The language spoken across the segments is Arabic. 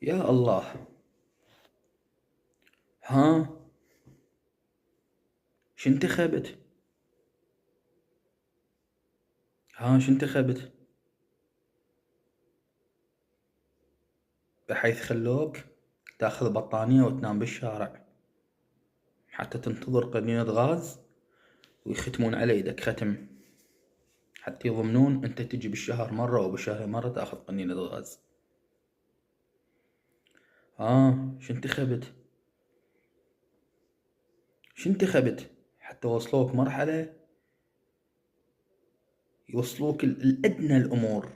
يا الله. ها، شنتخبت؟ ها، شنتخبت؟ بحيث خلوك تاخذ بطانية وتنام بالشارع حتى تنتظر قنينة غاز ويختمون على يدك ختم، حتى يضمنون انت تجي بالشهر مرة وبالشهر مرة تاخذ قنينة غاز. ها، شنتخبت؟ شنتخبت حتى وصلوك مرحلة يوصلوك الأدنى الأمور،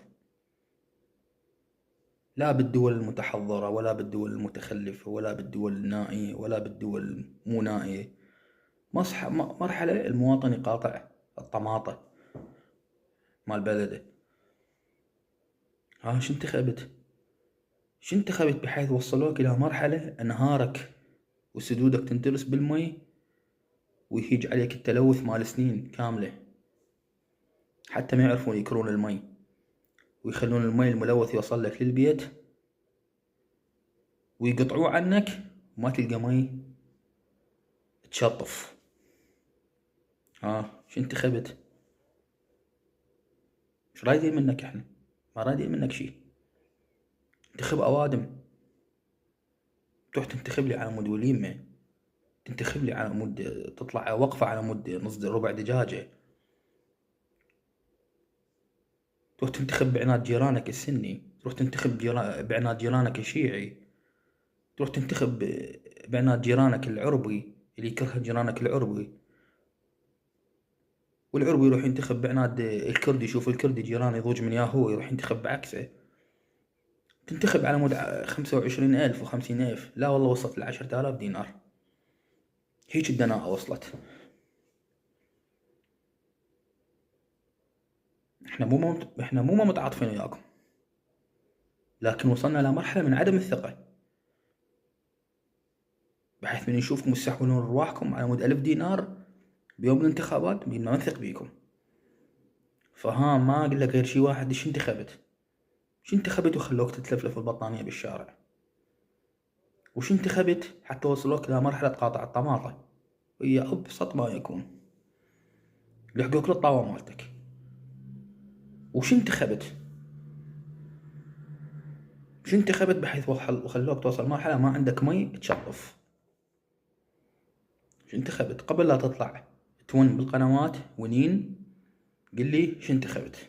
لا بالدول المتحضرة ولا بالدول المتخلفة ولا بالدول النائية ولا بالدول مو نائية. مرحلة المواطن يقاطع الطماطة مال بلده. ها، شنتخبت؟ شنتخبت بحيث وصلوك إلى مرحلة أنهارك وسدودك تنترس بالمي ويهيج عليك التلوث مال سنين كاملة، حتى ما يعرفون يكرون المي ويخلون المي الملوث يوصل لك للبيت ويقطعوه عنك وما تلقى مي تشطف. ها، شنتخبت؟ ايش رايدين منك احنا؟ ما رايدين منك شي. انتخب اوادم، تروح تنتخب لي على مود وليمة، تنتخب لي على مود تطلع وقفة على مود نص ربع دجاجة، تروح تنتخب بعناد جيرانك السني، تروح تنتخب بعناد جيرانك الشيعي، تروح تنتخب بعناد جيرانك العربي اللي يكره جيرانك العربي، والعربي يروح ينتخب بعناد الكردي، يشوف الكردي جيرانه يضوج من ياهو يروح ينتخب بعكسه. تنتخب على مود 25,000 و50,000، لا والله وصلت ل10,000 دينار. هيج الدناءة وصلت. احنا مو متعاطفين وياكم، لكن وصلنا إلى مرحلة من عدم الثقة، بحيث من نشوفكم تستحولون أرواحكم على مود 1000 دينار بيوم الانتخابات ما نثق بيكم. فها، ما أقول لك غير شي واحد، شو انتخبت وخلوك تتلفلف البطانية بالشارع؟ وش انتخبت حتى وصلوك إلى مرحلة قاطع الطماطة؟ وهي أبسط ما يكون، لحقوك للطاوة مالتك. وش انتخبت؟ شو انتخبت بحيث وخلوك توصل مرحلة ما عندك مي تشطف؟ شو انتخبت قبل لا تطلع تون بالقنوات ونين؟ قل لي شو انتخبت؟